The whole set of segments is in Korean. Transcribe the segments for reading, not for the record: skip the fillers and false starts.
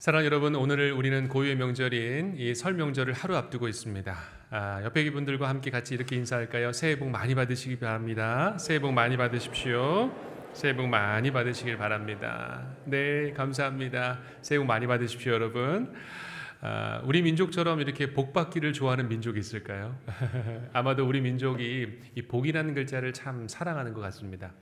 사랑하는 여러분, 오늘 우리는 고유의 명절인 이 설 명절을 하루 앞두고 있습니다. 옆에 분들과 함께 같이 이렇게 인사할까요? 새해 복 많이 받으시기 바랍니다. 새해 복 많이 받으십시오. 새해 복 많이 받으시길 바랍니다. 네, 감사합니다. 새해 복 많이 받으십시오, 여러분. 우리 민족처럼 이렇게 복 받기를 좋아하는 민족이 있을까요? 아마도 우리 민족이 이 복이라는 글자를 참 사랑하는 것 같습니다.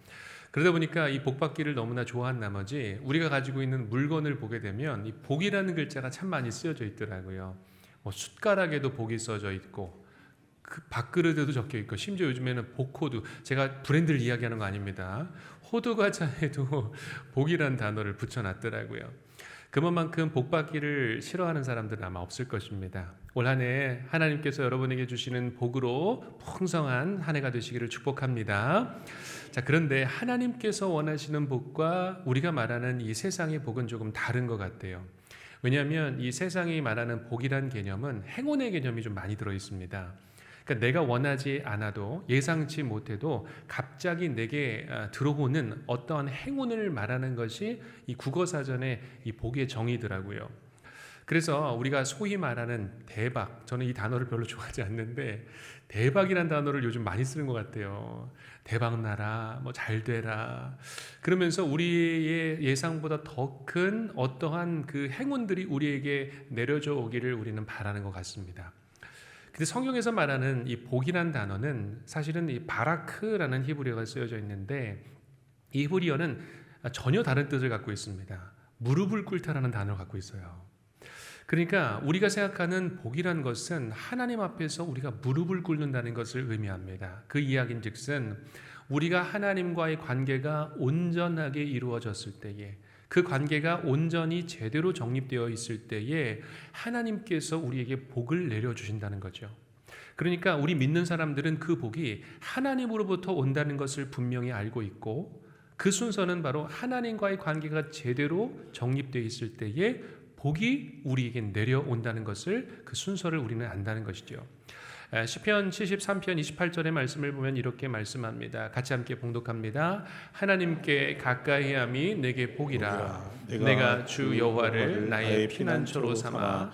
그러다 보니까 이 복 받기를 너무나 좋아한 나머지 우리가 가지고 있는 물건을 보게 되면 이 복이라는 글자가 참 많이 쓰여져 있더라고요. 숟가락에도 복이 써져 있고 그 밥그릇에도 적혀 있고 심지어 요즘에는 복호두, 제가 브랜드를 이야기하는 거 아닙니다. 호두 과자에도 복이라는 단어를 붙여놨더라고요. 그만큼 복 받기를 싫어하는 사람들은 아마 없을 것입니다. 올 한 해 하나님께서 여러분에게 주시는 복으로 풍성한 한 해가 되시기를 축복합니다. 자, 그런데 하나님께서 원하시는 복과 우리가 말하는 이 세상의 복은 조금 다른 것 같아요. 왜냐하면 이 세상이 말하는 복이란 개념은 행운의 개념이 좀 많이 들어 있습니다. 그러니까 내가 원하지 않아도 예상치 못해도 갑자기 내게 들어오는 어떠한 행운을 말하는 것이 이 국어사전의 이 복의 정의더라고요. 그래서 우리가 소위 말하는 대박, 저는 이 단어를 별로 좋아하지 않는데 대박이라는 단어를 요즘 많이 쓰는 것 같아요. 대박 나라, 잘 되라. 그러면서 우리의 예상보다 더 큰 어떠한 그 행운들이 우리에게 내려져 오기를 우리는 바라는 것 같습니다. 근데 성경에서 말하는 이 복이란 단어는 사실은 이 바라크라는 히브리어가 쓰여져 있는데 이 히브리어는 전혀 다른 뜻을 갖고 있습니다. 무릎을 꿇다라는 단어를 갖고 있어요. 그러니까 우리가 생각하는 복이란 것은 하나님 앞에서 우리가 무릎을 꿇는다는 것을 의미합니다. 그 이야기인즉슨 우리가 하나님과의 관계가 온전하게 이루어졌을 때에, 그 관계가 온전히 제대로 정립되어 있을 때에 하나님께서 우리에게 복을 내려주신다는 거죠. 그러니까 우리 믿는 사람들은 그 복이 하나님으로부터 온다는 것을 분명히 알고 있고, 그 순서는 바로 하나님과의 관계가 제대로 정립되어 있을 때에 복이 우리에게 내려온다는 것을, 그 순서를 우리는 안다는 것이죠. 시편 73편 28절의 말씀을 보면 이렇게 말씀합니다. 같이 함께 봉독합니다. 하나님께 가까이함이 내게 복이라. 내가 주 여호와를 나의 피난처로 삼아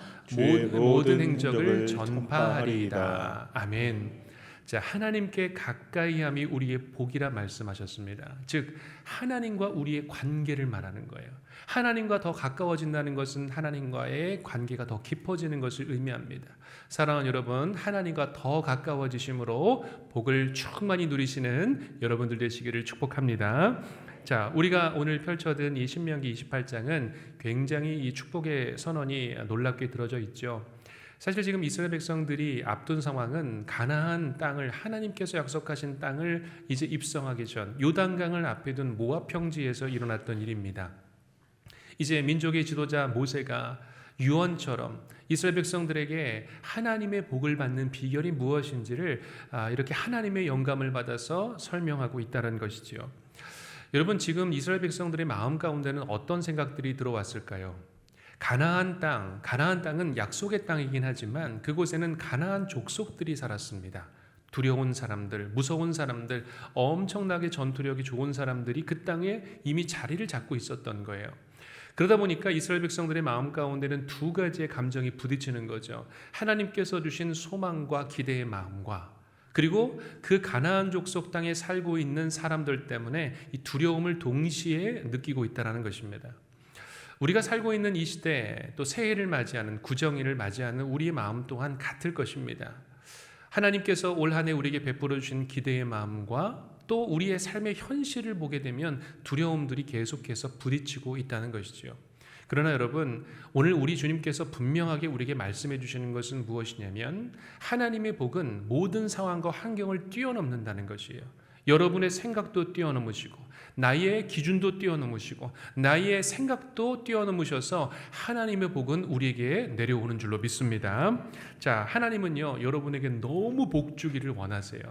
모든 행적을 전파하리이다. 아멘. 자, 하나님께 가까이함이 우리의 복이라 말씀하셨습니다. 즉 하나님과 우리의 관계를 말하는 거예요. 하나님과 더 가까워진다는 것은 하나님과의 관계가 더 깊어지는 것을 의미합니다. 사랑하는 여러분, 하나님과 더 가까워지심으로 복을 충만히 누리시는 여러분들 되시기를 축복합니다. 자, 우리가 오늘 펼쳐든 이 신명기 28장은 굉장히 이 축복의 선언이 놀랍게 들어져 있죠. 사실 지금 이스라엘 백성들이 앞둔 상황은 가나안 땅을, 하나님께서 약속하신 땅을 이제 입성하기 전 요단강을 앞에 둔 모압 평지에서 일어났던 일입니다. 이제 민족의 지도자 모세가 유언처럼 이스라엘 백성들에게 하나님의 복을 받는 비결이 무엇인지를 이렇게 하나님의 영감을 받아서 설명하고 있다는 것이지요. 여러분, 지금 이스라엘 백성들의 마음 가운데는 어떤 생각들이 들어왔을까요? 가나안 땅은 약속의 땅이긴 하지만 그곳에는 가나안 족속들이 살았습니다. 두려운 사람들, 무서운 사람들, 엄청나게 전투력이 좋은 사람들이 그 땅에 이미 자리를 잡고 있었던 거예요. 그러다 보니까 이스라엘 백성들의 마음 가운데는 두 가지의 감정이 부딪히는 거죠. 하나님께서 주신 소망과 기대의 마음과, 그리고 그 가나안 족속 땅에 살고 있는 사람들 때문에 이 두려움을 동시에 느끼고 있다는 것입니다. 우리가 살고 있는 이 시대, 또 새해를 맞이하는, 구정일을 맞이하는 우리의 마음 또한 같을 것입니다. 하나님께서 올 한 해 우리에게 베풀어 주신 기대의 마음과 또 우리의 삶의 현실을 보게 되면 두려움들이 계속해서 부딪히고 있다는 것이죠. 그러나 여러분, 오늘 우리 주님께서 분명하게 우리에게 말씀해 주시는 것은 무엇이냐면 하나님의 복은 모든 상황과 환경을 뛰어넘는다는 것이에요. 여러분의 생각도 뛰어넘으시고 나의 기준도 뛰어넘으시고 나의 생각도 뛰어넘으셔서 하나님의 복은 우리에게 내려오는 줄로 믿습니다. 자, 하나님은요, 여러분에게 너무 복 주기를 원하세요.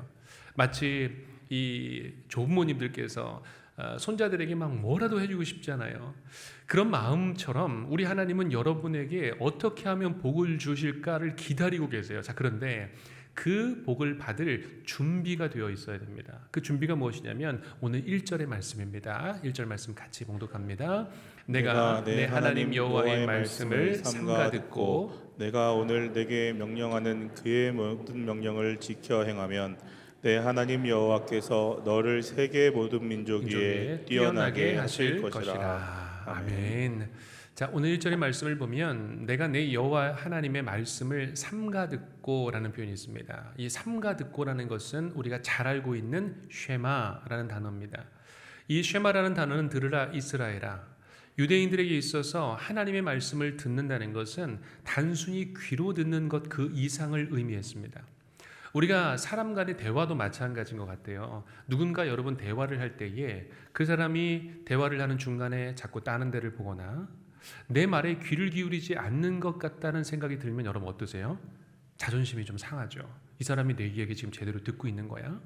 마치 이 조부모님들께서 손자들에게 막 뭐라도 해주고 싶잖아요. 그런 마음처럼 우리 하나님은 여러분에게 어떻게 하면 복을 주실까를 기다리고 계세요. 자, 그런데 그 복을 받을 준비가 되어 있어야 됩니다. 그 준비가 무엇이냐면 오늘 1절의 말씀입니다. 1절 말씀 같이 봉독합니다. 내가 내 하나님 여호와의 말씀을 삼가 듣고 내가 오늘 내게 명령하는 그의 모든 명령을 지켜 행하면 내 하나님 여호와께서 너를 세계 모든 민족 위에 뛰어나게 하실 것이라. 아멘. 자, 오늘 1절의 말씀을 보면 내가 내 여호와 하나님의 말씀을 삼가 듣고라는 표현이 있습니다. 이 삼가 듣고라는 것은 우리가 잘 알고 있는 쉐마라는 단어입니다. 이 쉐마라는 단어는 들으라 이스라엘아. 유대인들에게 있어서 하나님의 말씀을 듣는다는 것은 단순히 귀로 듣는 것 그 이상을 의미했습니다. 우리가 사람 간의 대화도 마찬가지인 것 같아요. 누군가 여러분 대화를 할 때에 그 사람이 대화를 하는 중간에 자꾸 다른 데를 보거나 내 말에 귀를 기울이지 않는 것 같다는 생각이 들면 여러분 어떠세요? 자존심이 좀 상하죠. 이 사람이 내 이야기 지금 제대로 듣고 있는 거야?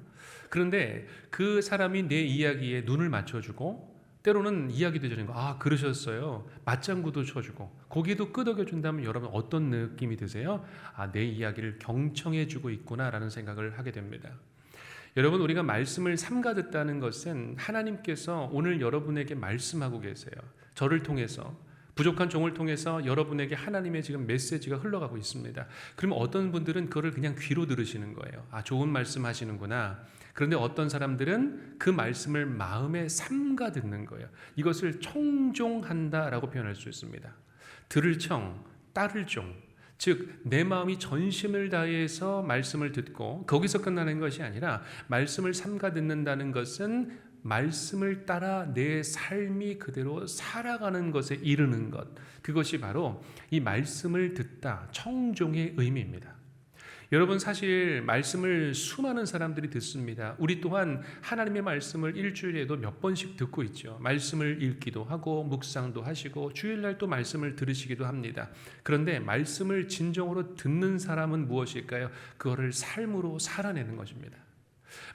그런데 그 사람이 내 이야기에 눈을 맞춰주고 때로는 이야기도 해주는 거, 아 그러셨어요. 맞장구도 쳐주고 고개도 끄덕여준다면 여러분 어떤 느낌이 드세요? 아, 내 이야기를 경청해주고 있구나라는 생각을 하게 됩니다. 여러분, 우리가 말씀을 삼가 듣다는 것은 하나님께서 오늘 여러분에게 말씀하고 계세요. 저를 통해서, 부족한 종을 통해서 여러분에게 하나님의 지금 메시지가 흘러가고 있습니다. 그러면 어떤 분들은 그거를 그냥 귀로 들으시는 거예요. 아, 좋은 말씀 하시는구나. 그런데 어떤 사람들은 그 말씀을 마음에 삼가 듣는 거예요. 이것을 청종한다라고 표현할 수 있습니다. 들을 청, 따를 종. 즉 내 마음이 전심을 다해서 말씀을 듣고 거기서 끝나는 것이 아니라 말씀을 삼가 듣는다는 것은 말씀을 따라 내 삶이 그대로 살아가는 것에 이르는 것, 그것이 바로 이 말씀을 듣다, 청종의 의미입니다. 여러분, 사실 말씀을 수많은 사람들이 듣습니다. 우리 또한 하나님의 말씀을 일주일에도 몇 번씩 듣고 있죠. 말씀을 읽기도 하고 묵상도 하시고 주일날 또 말씀을 들으시기도 합니다. 그런데 말씀을 진정으로 듣는 사람은 무엇일까요? 그거를 삶으로 살아내는 것입니다.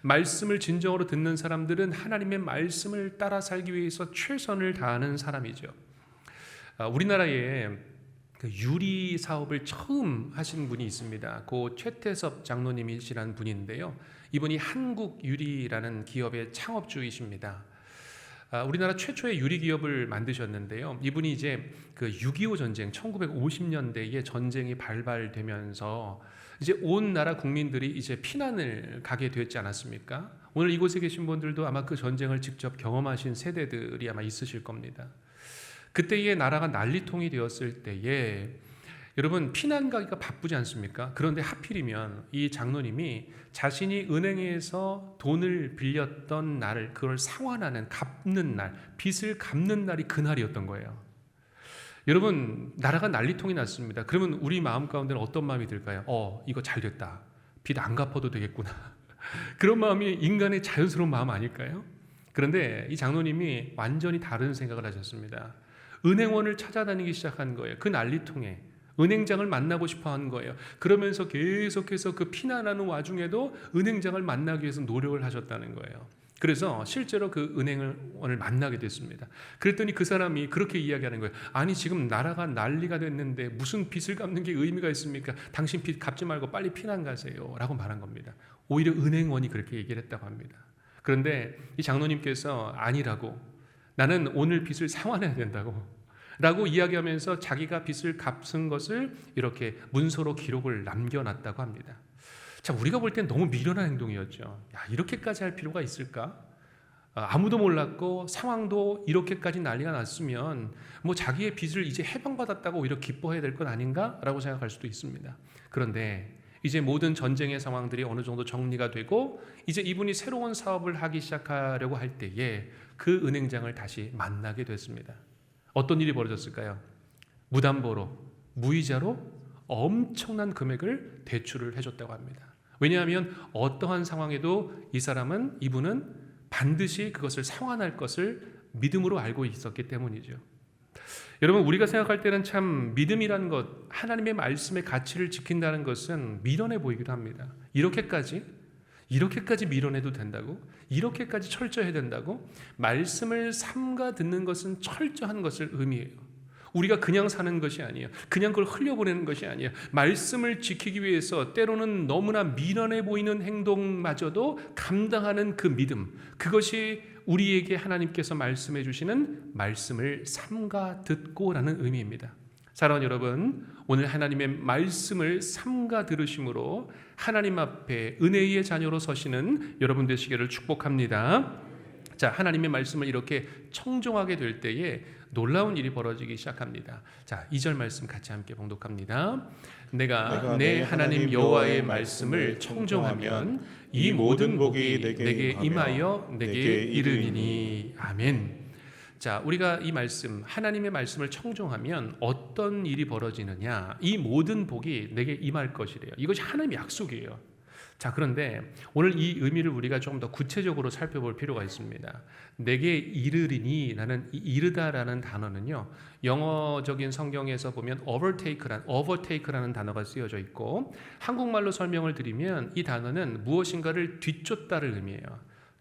말씀을 진정으로 듣는 사람들은 하나님의 말씀을 따라 살기 위해서 최선을 다하는 사람이죠. 우리나라에 그 유리 사업을 처음 하신 분이 있습니다. 고 최태섭 장로님이시라는 분인데요. 이분이 한국유리라는 기업의 창업주이십니다. 우리나라 최초의 유리 기업을 만드셨는데요. 이분이 이제 그 6.25 전쟁, 1950년대에 전쟁이 발발되면서 이제 온 나라 국민들이 이제 피난을 가게 됐지 않았습니까? 오늘 이곳에 계신 분들도 아마 그 전쟁을 직접 경험하신 세대들이 아마 있으실 겁니다. 그때의 나라가 난리통이 되었을 때에 여러분 피난 가기가 바쁘지 않습니까? 그런데 하필이면 이 장로님이 자신이 은행에서 돈을 빌렸던 날을 그걸 상환하는 갚는 날, 빚을 갚는 날이 그날이었던 거예요. 여러분, 나라가 난리통이 났습니다. 그러면 우리 마음 가운데는 어떤 마음이 들까요? 이거 잘 됐다. 빚 안 갚아도 되겠구나. 그런 마음이 인간의 자연스러운 마음 아닐까요? 그런데 이 장로님이 완전히 다른 생각을 하셨습니다. 은행원을 찾아다니기 시작한 거예요. 그 난리통에 은행장을 만나고 싶어 한 거예요. 그러면서 계속해서 그 피난하는 와중에도 은행장을 만나기 위해서 노력을 하셨다는 거예요. 그래서 실제로 그 은행원을 만나게 됐습니다. 그랬더니 그 사람이 그렇게 이야기하는 거예요. 아니 지금 나라가 난리가 됐는데 무슨 빚을 갚는 게 의미가 있습니까? 당신 빚 갚지 말고 빨리 피난 가세요 라고 말한 겁니다. 오히려 은행원이 그렇게 얘기를 했다고 합니다. 그런데 이 장로님께서 아니라고, 나는 오늘 빚을 상환해야 된다고 라고 이야기하면서 자기가 빚을 갚은 것을 이렇게 문서로 기록을 남겨놨다고 합니다. 자, 우리가 볼 땐 너무 미련한 행동이었죠. 야, 이렇게까지 할 필요가 있을까? 아무도 몰랐고 상황도 이렇게까지 난리가 났으면 뭐 자기의 빚을 이제 해방받았다고 오히려 기뻐해야 될 것 아닌가? 라고 생각할 수도 있습니다. 그런데 이제 모든 전쟁의 상황들이 어느 정도 정리가 되고 이제 이분이 새로운 사업을 하기 시작하려고 할 때에 그 은행장을 다시 만나게 됐습니다. 어떤 일이 벌어졌을까요? 무담보로, 무이자로 엄청난 금액을 대출을 해줬다고 합니다. 왜냐하면 어떠한 상황에도 이분은 반드시 그것을 상환할 것을 믿음으로 알고 있었기 때문이죠. 여러분, 우리가 생각할 때는 참 믿음이라는 것, 하나님의 말씀의 가치를 지킨다는 것은 미련해 보이기도 합니다. 이렇게까지 미련해도 된다고? 이렇게까지 철저해야 된다고? 말씀을 삼가 듣는 것은 철저한 것을 의미해요. 우리가 그냥 사는 것이 아니에요. 그냥 그걸 흘려보내는 것이 아니에요. 말씀을 지키기 위해서 때로는 너무나 미련해 보이는 행동마저도 감당하는 그 믿음, 그것이 우리에게 하나님께서 말씀해 주시는 말씀을 삼가 듣고라는 의미입니다. 사랑하는 여러분, 오늘 하나님의 말씀을 삼가 들으심으로 하나님 앞에 은혜의 자녀로 서시는 여러분 되시기를 축복합니다. 자, 하나님의 말씀을 이렇게 청종하게 될 때에 놀라운 일이 벌어지기 시작합니다. 자, 2절 말씀 같이 함께 봉독합니다. 내가 내 하나님 여호와의 말씀을 청종하면 이 모든 복이 내게 임하여 내게 이르리니. 아멘. 자, 우리가 이 말씀, 하나님의 말씀을 청종하면 어떤 일이 벌어지느냐? 이 모든 복이 내게 임할 것이래요. 이것이 하나님의 약속이에요. 자, 그런데 오늘 이 의미를 우리가 조금 더 구체적으로 살펴볼 필요가 있습니다. 내게 이르리니, 라는 이르다라는 단어는요, 영어적인 성경에서 보면 overtake라는 단어가 쓰여져 있고, 한국말로 설명을 드리면 이 단어는 무엇인가를 뒤쫓다를 의미해요.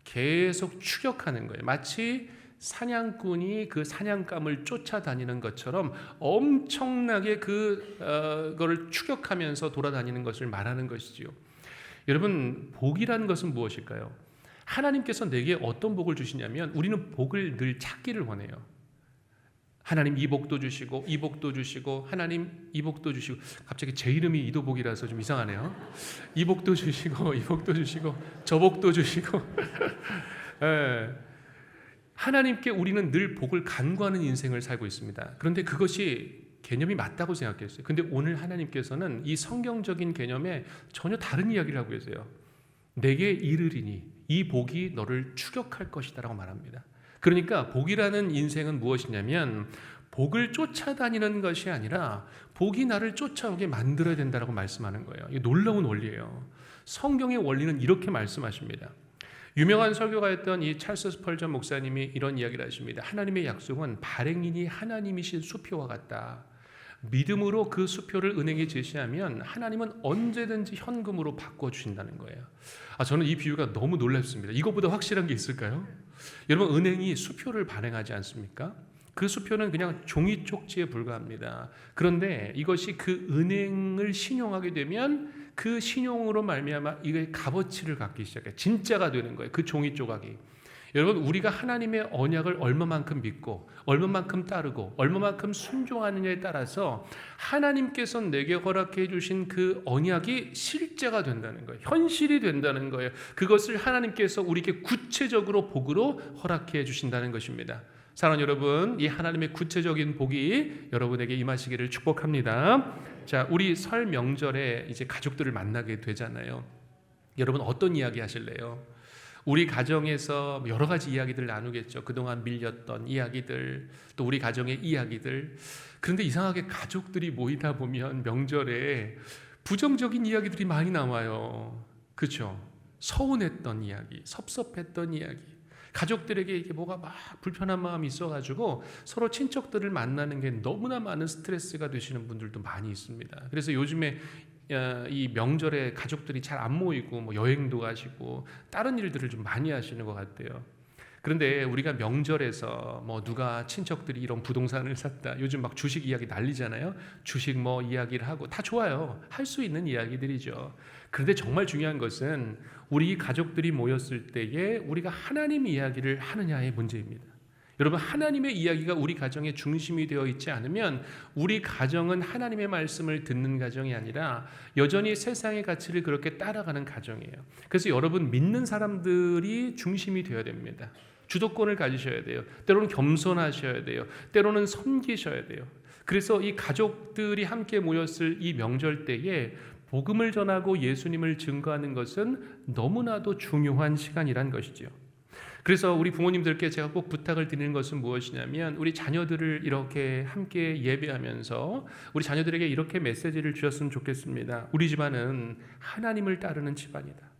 계속 추격하는 거예요. 마치 사냥꾼이 그 사냥감을 쫓아다니는 것처럼 엄청나게 그거를 추격하면서 돌아다니는 것을 말하는 것이지요. 여러분, 복이라는 것은 무엇일까요? 하나님께서 내게 어떤 복을 주시냐면 우리는 복을 늘 찾기를 원해요. 하나님 이 복도 주시고 이 복도 주시고 하나님 이 복도 주시고, 갑자기 제 이름이 이도복이라서 좀 이상하네요. 이 복도 주시고 이 복도 주시고 저 복도 주시고 예. 하나님께 우리는 늘 복을 간구하는 인생을 살고 있습니다. 그런데 그것이 개념이 맞다고 생각했어요. 근데 오늘 하나님께서는 이 성경적인 개념에 전혀 다른 이야기를 하고 계세요. 내게 이르리니 이 복이 너를 추격할 것이다 라고 말합니다. 그러니까 복이라는 인생은 무엇이냐면 복을 쫓아다니는 것이 아니라 복이 나를 쫓아오게 만들어야 된다라고 말씀하는 거예요. 이게 놀라운 원리예요. 성경의 원리는 이렇게 말씀하십니다. 유명한 설교가였던 이 찰스 스펄전 목사님이 이런 이야기를 하십니다. 하나님의 약속은 발행인이 하나님이신 수표와 같다. 믿음으로 그 수표를 은행에 제시하면 하나님은 언제든지 현금으로 바꿔주신다는 거예요. 저는 이 비유가 너무 놀랍습니다. 이것보다 확실한 게 있을까요? 여러분, 은행이 수표를 발행하지 않습니까? 그 수표는 그냥 종이 쪽지에 불과합니다. 그런데 이것이 그 은행을 신용하게 되면 그 신용으로 말미암아 이게 값어치를 갖기 시작해요. 진짜가 되는 거예요. 그 종이 조각이. 여러분, 우리가 하나님의 언약을 얼마만큼 믿고 얼마만큼 따르고 얼마만큼 순종하느냐에 따라서 하나님께서 내게 허락해 주신 그 언약이 실제가 된다는 거예요. 현실이 된다는 거예요. 그것을 하나님께서 우리에게 구체적으로 복으로 허락해 주신다는 것입니다. 사랑하는 여러분, 이 하나님의 구체적인 복이 여러분에게 임하시기를 축복합니다. 자, 우리 설 명절에 이제 가족들을 만나게 되잖아요. 여러분, 어떤 이야기 하실래요? 우리 가정에서 여러 가지 이야기들 나누겠죠. 그동안 밀렸던 이야기들, 또 우리 가정의 이야기들. 그런데 이상하게 가족들이 모이다 보면 명절에 부정적인 이야기들이 많이 나와요. 그렇죠? 서운했던 이야기, 섭섭했던 이야기. 가족들에게 이게 뭐가 막 불편한 마음이 있어가지고 서로 친척들을 만나는 게 너무나 많은 스트레스가 되시는 분들도 많이 있습니다. 그래서 요즘에 이 명절에 가족들이 잘 안 모이고 뭐 여행도 가시고 다른 일들을 좀 많이 하시는 것 같아요. 그런데 우리가 명절에서 뭐 누가 친척들이 이런 부동산을 샀다, 요즘 막 주식 이야기 난리잖아요. 주식 뭐 이야기를 하고 다 좋아요. 할 수 있는 이야기들이죠. 그런데 정말 중요한 것은 우리 가족들이 모였을 때에 우리가 하나님 이야기를 하느냐의 문제입니다. 여러분, 하나님의 이야기가 우리 가정의 중심이 되어 있지 않으면 우리 가정은 하나님의 말씀을 듣는 가정이 아니라 여전히 세상의 가치를 그렇게 따라가는 가정이에요. 그래서 여러분, 믿는 사람들이 중심이 되어야 됩니다. 주도권을 가지셔야 돼요. 때로는 겸손하셔야 돼요. 때로는 섬기셔야 돼요. 그래서 이 가족들이 함께 모였을 이 명절 때에 복음을 전하고 예수님을 증거하는 것은 너무나도 중요한 시간이란 것이죠. 그래서 우리 부모님들께 제가 꼭 부탁을 드리는 것은 무엇이냐면, 우리 자녀들을 이렇게 함께 예배하면서 우리 자녀들에게 이렇게 메시지를 주셨으면 좋겠습니다. 우리 집안은 하나님을 따르는 집안이다.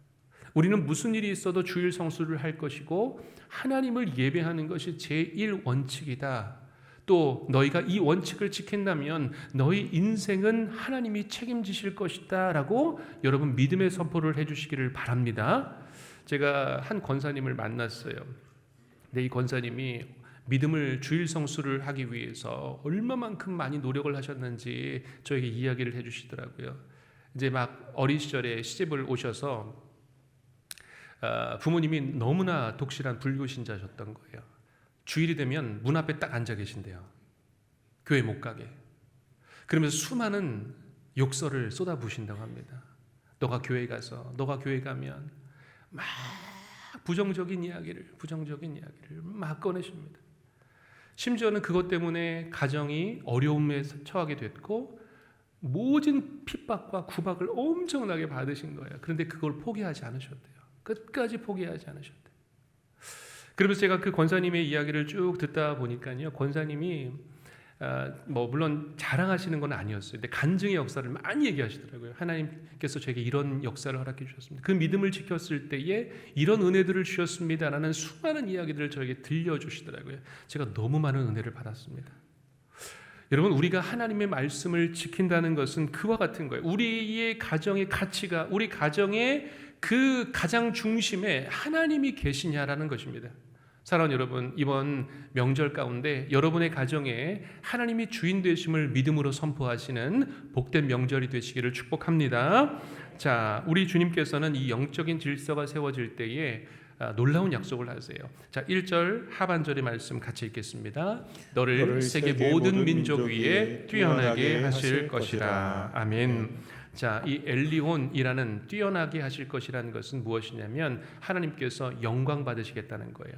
우리는 무슨 일이 있어도 주일 성수를 할 것이고 하나님을 예배하는 것이 제1원칙이다. 또 너희가 이 원칙을 지킨다면 너희 인생은 하나님이 책임지실 것이다 라고 여러분 믿음의 선포를 해주시기를 바랍니다. 제가 한 권사님을 만났어요. 근데 이 권사님이 믿음을 주일 성수를 하기 위해서 얼마만큼 많이 노력을 하셨는지 저에게 이야기를 해주시더라고요. 이제 막 어린 시절에 시집을 오셔서 부모님이 너무나 독실한 불교 신자셨던 거예요. 주일이 되면 문 앞에 딱 앉아 계신대요. 교회 못 가게. 그러면서 수많은 욕설을 쏟아부으신다고 합니다. 너가 교회 가면 막 부정적인 이야기를 막 꺼내십니다. 심지어는 그것 때문에 가정이 어려움에 처하게 됐고 모진 핍박과 구박을 엄청나게 받으신 거예요. 그런데 그걸 포기하지 않으셨대요. 끝까지 포기하지 않으셨대요. 그러면서 제가 그 권사님의 이야기를 쭉 듣다 보니까요, 권사님이 물론 자랑하시는 건 아니었어요. 근데 간증의 역사를 많이 얘기하시더라고요. 하나님께서 제게 이런 역사를 허락해 주셨습니다. 그 믿음을 지켰을 때에 이런 은혜들을 주셨습니다라는 수많은 이야기들을 저에게 들려주시더라고요. 제가 너무 많은 은혜를 받았습니다. 여러분, 우리가 하나님의 말씀을 지킨다는 것은 그와 같은 거예요. 우리의 가정의 가치가, 우리 가정의 그 가장 중심에 하나님이 계시냐라는 것입니다. 사랑하는 여러분, 이번 명절 가운데 여러분의 가정에 하나님이 주인 되심을 믿음으로 선포하시는 복된 명절이 되시기를 축복합니다. 자, 우리 주님께서는 이 영적인 질서가 세워질 때에 놀라운 약속을 하세요. 자, 1절 하반절의 말씀 같이 읽겠습니다. 너를 세계 모든 민족 위에 뛰어나게 하실 것이라. 아멘. 자, 이 엘리온이라는 뛰어나게 하실 것이라는 것은 무엇이냐면 하나님께서 영광 받으시겠다는 거예요.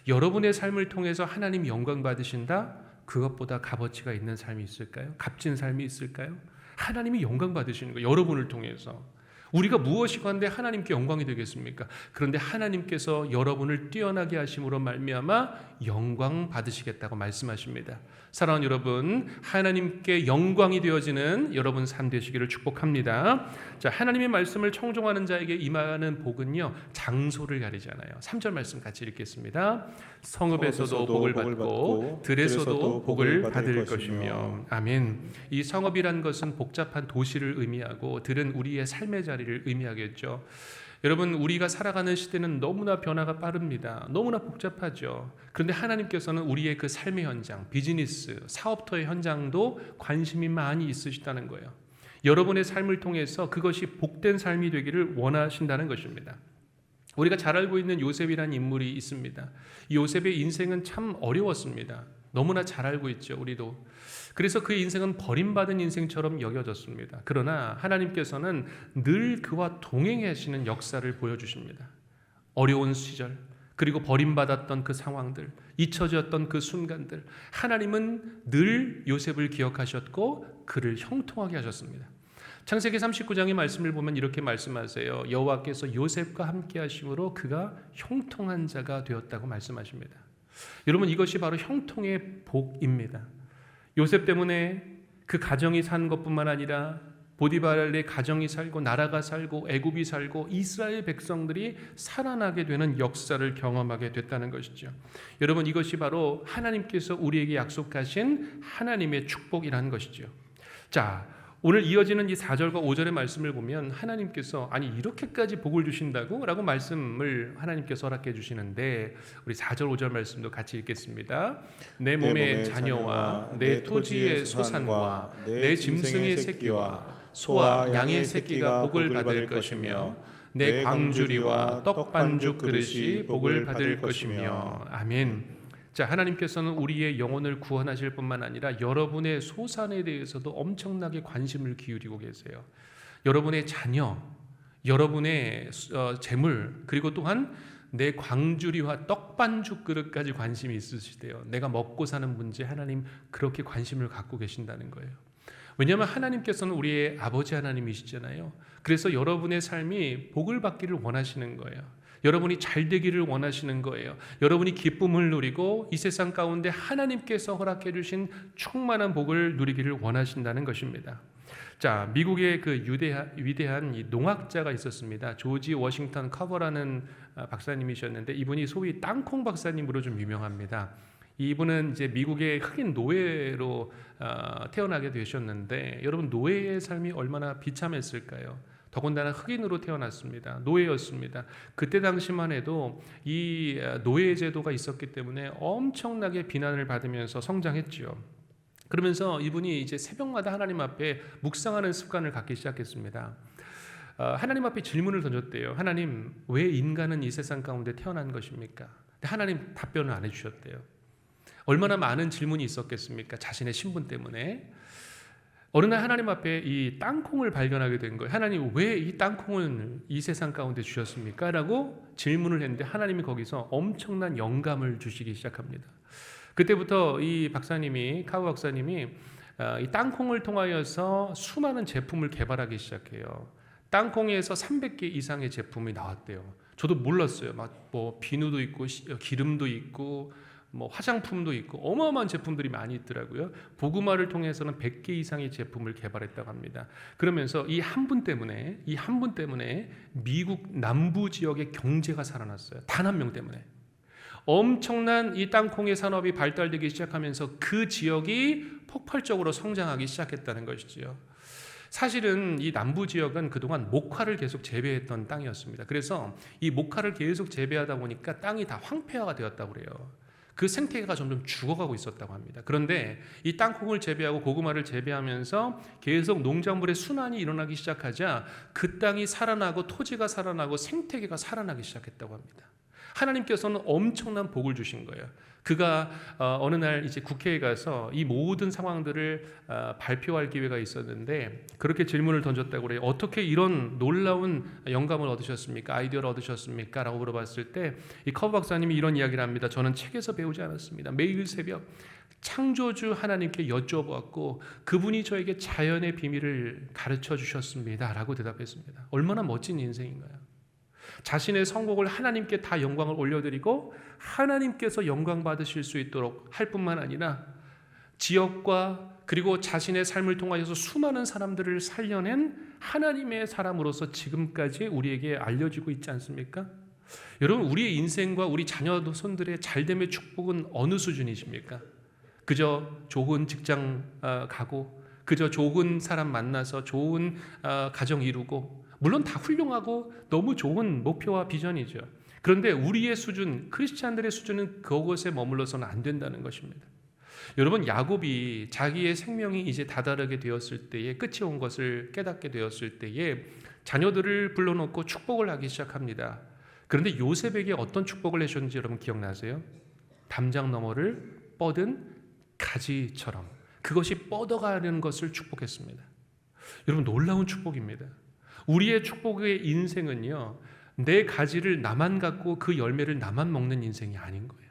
여러분의 삶을 통해서 하나님 영광 받으신다? 그것보다 값어치가 있는 삶이 있을까요? 값진 삶이 있을까요? 하나님이 영광 받으시는 거예요. 여러분을 통해서. 우리가 무엇이건데 하나님께 영광이 되겠습니까? 그런데 하나님께서 여러분을 뛰어나게 하심으로 말미암아 영광 받으시겠다고 말씀하십니다. 사랑하는 여러분, 하나님께 영광이 되어지는 여러분 삶 되시기를 축복합니다. 자, 하나님의 말씀을 청종하는 자에게 임하는 복은요, 장소를 가리지 않아요. 3절 말씀 같이 읽겠습니다. 성읍에서도 복을 받고 들에서도 복을 받을 것이며. 아멘. 이 성읍이란 것은 복잡한 도시를 의미하고 들은 우리의 삶의 자리를 의미하겠죠. 여러분, 우리가 살아가는 시대는 너무나 변화가 빠릅니다. 너무나 복잡하죠. 그런데 하나님께서는 우리의 그 삶의 현장, 비즈니스, 사업터의 현장도 관심이 많이 있으시다는 거예요. 여러분의 삶을 통해서 그것이 복된 삶이 되기를 원하신다는 것입니다. 우리가 잘 알고 있는 요셉이라는 인물이 있습니다. 이 요셉의 인생은 참 어려웠습니다. 너무나 잘 알고 있죠, 우리도. 그래서 그 인생은 버림받은 인생처럼 여겨졌습니다. 그러나 하나님께서는 늘 그와 동행하시는 역사를 보여주십니다. 어려운 시절, 그리고 버림받았던 그 상황들, 잊혀졌던 그 순간들, 하나님은 늘 요셉을 기억하셨고 그를 형통하게 하셨습니다. 창세기 39장의 말씀을 보면 이렇게 말씀하세요. 여호와께서 요셉과 함께 하심으로 그가 형통한 자가 되었다고 말씀하십니다. 여러분, 이것이 바로 형통의 복입니다. 요셉 때문에 그 가정이 산 것뿐만 아니라 보디발의 가정이 살고 나라가 살고 애굽이 살고 이스라엘 백성들이 살아나게 되는 역사를 경험하게 됐다는 것이죠. 여러분, 이것이 바로 하나님께서 우리에게 약속하신 하나님의 축복이라는 것이죠. 자, 오늘 이어지는 이 4절과 5절의 말씀을 보면 하나님께서 아니 이렇게까지 복을 주신다고? 라고 말씀을 하나님께서 허락해 주시는데 우리 4절 5절 말씀도 같이 읽겠습니다. 내 몸의 자녀와 내 토지의 소산과 내 짐승의 새끼와 소와 양의 새끼가 복을 받을 것이며 내 광주리와 떡반죽 그릇이 복을 받을 것이며. 아멘. 자, 하나님께서는 우리의 영혼을 구원하실 뿐만 아니라 여러분의 소산에 대해서도 엄청나게 관심을 기울이고 계세요. 여러분의 자녀, 여러분의 재물, 그리고 또한 내 광주리와 떡반죽 그릇까지 관심이 있으시대요. 내가 먹고 사는 문제 하나님 그렇게 관심을 갖고 계신다는 거예요. 왜냐하면 하나님께서는 우리의 아버지 하나님이시잖아요. 그래서 여러분의 삶이 복을 받기를 원하시는 거예요. 여러분이 잘 되기를 원하시는 거예요. 여러분이 기쁨을 누리고 이 세상 가운데 하나님께서 허락해 주신 충만한 복을 누리기를 원하신다는 것입니다. 자, 미국의 그 위대한 이 농학자가 있었습니다. 조지 워싱턴 커버라는 박사님이셨는데 이분이 소위 땅콩 박사님으로 좀 유명합니다. 이분은 이제 미국의 흑인 노예로 태어나게 되셨는데 여러분, 노예의 삶이 얼마나 비참했을까요? 더군다나 흑인으로 태어났습니다. 노예였습니다. 그때 당시만 해도 이 노예 제도가 있었기 때문에 엄청나게 비난을 받으면서 성장했지요. 그러면서 이분이 이제 새벽마다 하나님 앞에 묵상하는 습관을 갖기 시작했습니다. 하나님 앞에 질문을 던졌대요. 하나님, 왜 인간은 이 세상 가운데 태어난 것입니까? 근데 하나님 답변을 안 해주셨대요. 얼마나 많은 질문이 있었겠습니까? 자신의 신분 때문에. 어느 날 하나님 앞에 이 땅콩을 발견하게 된 거예요. 하나님, 왜 이 땅콩을 이 세상 가운데 주셨습니까? 라고 질문을 했는데 하나님이 거기서 엄청난 영감을 주시기 시작합니다. 그때부터 이 박사님이, 카우 박사님이 이 땅콩을 통하여서 수많은 제품을 개발하기 시작해요. 땅콩에서 300개 이상의 제품이 나왔대요. 저도 몰랐어요. 막 뭐 비누도 있고 기름도 있고 뭐 화장품도 있고 어마어마한 제품들이 많이 있더라고요. 복음화를 통해서는 100개 이상의 제품을 개발했다고 합니다. 그러면서 이 한 분 때문에 미국 남부 지역의 경제가 살아났어요. 단 한 명 때문에. 엄청난 이 땅콩의 산업이 발달되기 시작하면서 그 지역이 폭발적으로 성장하기 시작했다는 것이지요. 사실은 이 남부 지역은 그동안 목화를 계속 재배했던 땅이었습니다. 그래서 이 목화를 계속 재배하다 보니까 땅이 다 황폐화가 되었다고 그래요. 그 생태계가 점점 죽어가고 있었다고 합니다. 그런데 이 땅콩을 재배하고 고구마를 재배하면서 계속 농작물의 순환이 일어나기 시작하자 그 땅이 살아나고 토지가 살아나고 생태계가 살아나기 시작했다고 합니다. 하나님께서는 엄청난 복을 주신 거예요. 그가 어느 날 이제 국회에 가서 이 모든 상황들을 발표할 기회가 있었는데 그렇게 질문을 던졌다고 그래요. 어떻게 이런 놀라운 영감을 얻으셨습니까? 아이디어를 얻으셨습니까? 라고 물어봤을 때 이 커버 박사님이 이런 이야기를 합니다. 저는 책에서 배우지 않았습니다. 매일 새벽 창조주 하나님께 여쭤보았고 그분이 저에게 자연의 비밀을 가르쳐 주셨습니다. 라고 대답했습니다. 얼마나 멋진 인생인가요? 자신의 성공을 하나님께 다 영광을 올려드리고 하나님께서 영광 받으실 수 있도록 할 뿐만 아니라 지역과 그리고 자신의 삶을 통하여서 수많은 사람들을 살려낸 하나님의 사람으로서 지금까지 우리에게 알려지고 있지 않습니까? 여러분, 우리의 인생과 우리 자녀 손들의 잘됨의 축복은 어느 수준이십니까? 그저 좋은 직장 가고 그저 좋은 사람 만나서 좋은 가정 이루고 물론 다 훌륭하고 너무 좋은 목표와 비전이죠. 그런데 우리의 수준, 크리스찬들의 수준은 그것에 머물러서는 안 된다는 것입니다. 여러분, 야곱이 자기의 생명이 이제 다다르게 되었을 때에 끝이 온 것을 깨닫게 되었을 때에 자녀들을 불러놓고 축복을 하기 시작합니다. 그런데 요셉에게 어떤 축복을 해줬는지 여러분 기억나세요? 담장 너머를 뻗은 가지처럼 그것이 뻗어가는 것을 축복했습니다. 여러분, 놀라운 축복입니다. 우리의 축복의 인생은요, 내 가지를 나만 갖고 그 열매를 나만 먹는 인생이 아닌 거예요.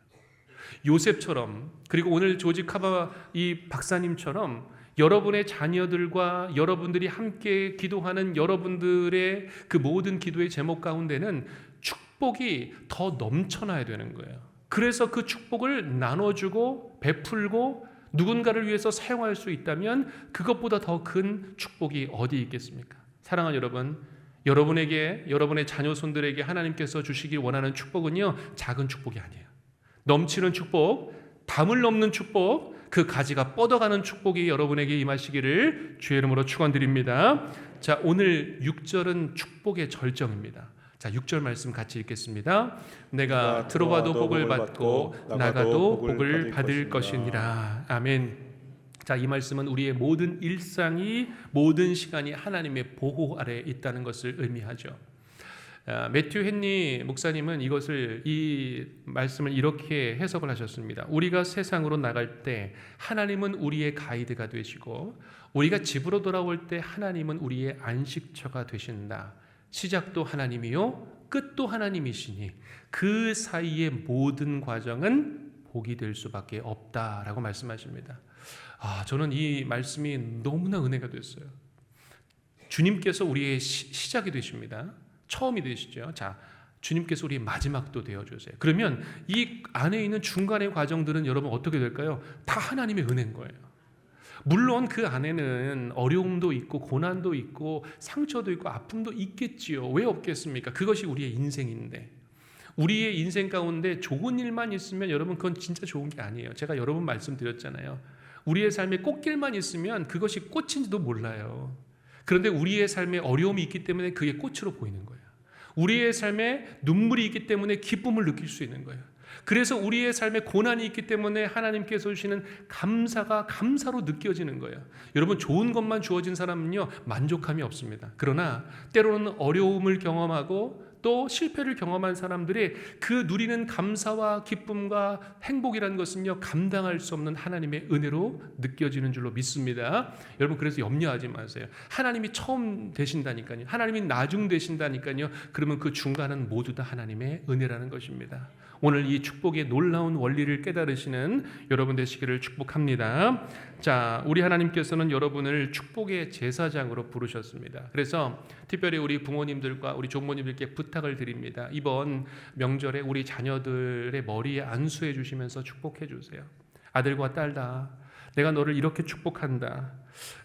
요셉처럼, 그리고 오늘 조지 카바 이 박사님처럼 여러분의 자녀들과 여러분들이 함께 기도하는 여러분들의 그 모든 기도의 제목 가운데는 축복이 더 넘쳐나야 되는 거예요. 그래서 그 축복을 나눠주고 베풀고 누군가를 위해서 사용할 수 있다면 그것보다 더 큰 축복이 어디 있겠습니까? 사랑하는 여러분, 여러분에게, 여러분의 자녀손들에게 하나님께서 주시기 원하는 축복은요, 작은 축복이 아니에요. 넘치는 축복, 담을 넘는 축복, 그 가지가 뻗어가는 축복이 여러분에게 임하시기를 주의 이름으로 축원드립니다. 자, 오늘 6절은 축복의 절정입니다. 자, 6절 말씀 같이 읽겠습니다. 내가 들어와도 복을 받고 나가도 복을 받을 것이니라. 아멘. 자, 이 말씀은 우리의 모든 일상이, 모든 시간이 하나님의 보호 아래에 있다는 것을 의미하죠. 매튜 헨리 목사님은 이 말씀을 이렇게 해석을 하셨습니다. 우리가 세상으로 나갈 때 하나님은 우리의 가이드가 되시고 우리가 집으로 돌아올 때 하나님은 우리의 안식처가 되신다. 시작도 하나님이요 끝도 하나님이시니 그 사이의 모든 과정은 복이 될 수밖에 없다라고 말씀하십니다. 저는 이 말씀이 너무나 은혜가 됐어요. 주님께서 우리의 시작이 되십니다. 처음이 되시죠. 자, 주님께서 우리의 마지막도 되어주세요. 그러면 이 안에 있는 중간의 과정들은 여러분 어떻게 될까요? 다 하나님의 은혜인 거예요. 물론 그 안에는 어려움도 있고 고난도 있고 상처도 있고 아픔도 있겠지요. 왜 없겠습니까? 그것이 우리의 인생인데, 우리의 인생 가운데 좋은 일만 있으면 여러분 그건 진짜 좋은 게 아니에요. 제가 여러 번 말씀드렸잖아요. 우리의 삶에 꽃길만 있으면 그것이 꽃인지도 몰라요. 그런데 우리의 삶에 어려움이 있기 때문에 그게 꽃으로 보이는 거예요. 우리의 삶에 눈물이 있기 때문에 기쁨을 느낄 수 있는 거예요. 그래서 우리의 삶에 고난이 있기 때문에 하나님께서 주시는 감사가 감사로 느껴지는 거예요. 여러분, 좋은 것만 주어진 사람은요 만족함이 없습니다. 그러나 때로는 어려움을 경험하고 또 실패를 경험한 사람들이 그 누리는 감사와 기쁨과 행복이라는 것은요 감당할 수 없는 하나님의 은혜로 느껴지는 줄로 믿습니다. 여러분, 그래서 염려하지 마세요. 하나님이 처음 되신다니까요. 하나님이 나중 되신다니까요. 그러면 그 중간은 모두 다 하나님의 은혜라는 것입니다. 오늘 이 축복의 놀라운 원리를 깨달으시는 여러분 되시기를 축복합니다. 자, 우리 하나님께서는 여러분을 축복의 제사장으로 부르셨습니다. 그래서 특별히 우리 부모님들과 우리 조모님들께 부탁을 드립니다. 이번 명절에 우리 자녀들의 머리에 안수해 주시면서 축복해 주세요. 아들과 딸다, 내가 너를 이렇게 축복한다.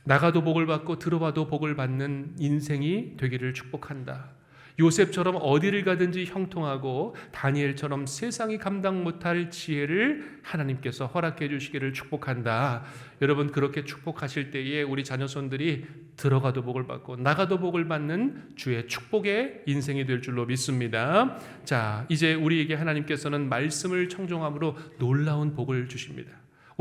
나가도 복을 받고 들어봐도 복을 받는 인생이 되기를 축복한다. 요셉처럼 어디를 가든지 형통하고 다니엘처럼 세상이 감당 못할 지혜를 하나님께서 허락해 주시기를 축복한다. 여러분, 그렇게 축복하실 때에 우리 자녀손들이 들어가도 복을 받고 나가도 복을 받는 주의 축복의 인생이 될 줄로 믿습니다. 자, 이제 우리에게 하나님께서는 말씀을 청종함으로 놀라운 복을 주십니다.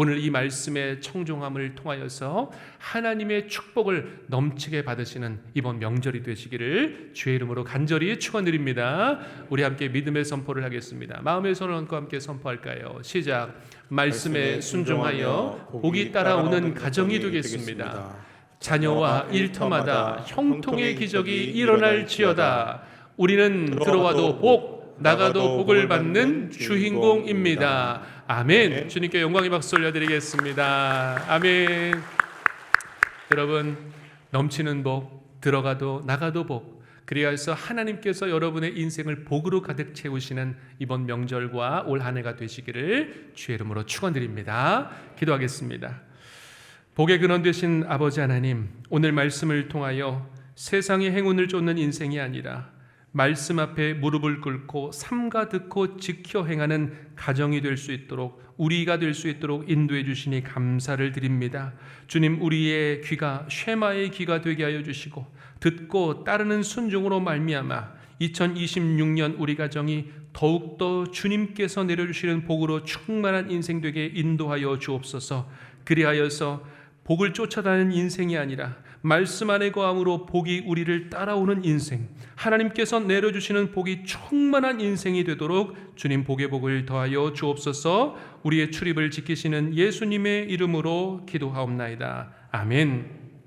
오늘 이 말씀의 청종함을 통하여서 하나님의 축복을 넘치게 받으시는 이번 명절이 되시기를 주의 이름으로 간절히 축원드립니다. 우리 함께 믿음의 선포를 하겠습니다. 마음의 손을 얹고 함께 선포할까요? 시작. 말씀에 순종하여 복이 따라오는 가정이 되겠습니다. 자녀와 일터마다 형통의 기적이 일어날지어다. 우리는 들어와도 복, 나가도 복을 받는 주인공입니다. 아멘. 주님께 영광의 박수 올려드리겠습니다. 아멘. 여러분, 넘치는 복, 들어가도 나가도 복, 그리하여서 하나님께서 여러분의 인생을 복으로 가득 채우시는 이번 명절과 올 한 해가 되시기를 주의 이름으로 축원드립니다. 기도하겠습니다. 복의 근원 되신 아버지 하나님, 오늘 말씀을 통하여 세상의 행운을 쫓는 인생이 아니라 말씀 앞에 무릎을 꿇고 삼가 듣고 지켜 행하는 가정이 될 수 있도록, 우리가 될 수 있도록 인도해 주시니 감사를 드립니다. 주님, 우리의 귀가 쉐마의 귀가 되게 하여 주시고 듣고 따르는 순종으로 말미암아 2026년 우리 가정이 더욱더 주님께서 내려주시는 복으로 충만한 인생 되게 인도하여 주옵소서. 그리하여서 복을 쫓아다니는 인생이 아니라 말씀 안에 거함으로 복이 우리를 따라오는 인생, 하나님께서 내려주시는 복이 충만한 인생이 되도록 주님 복의 복을 더하여 주옵소서. 우리의 출입을 지키시는 예수님의 이름으로 기도하옵나이다. 아멘.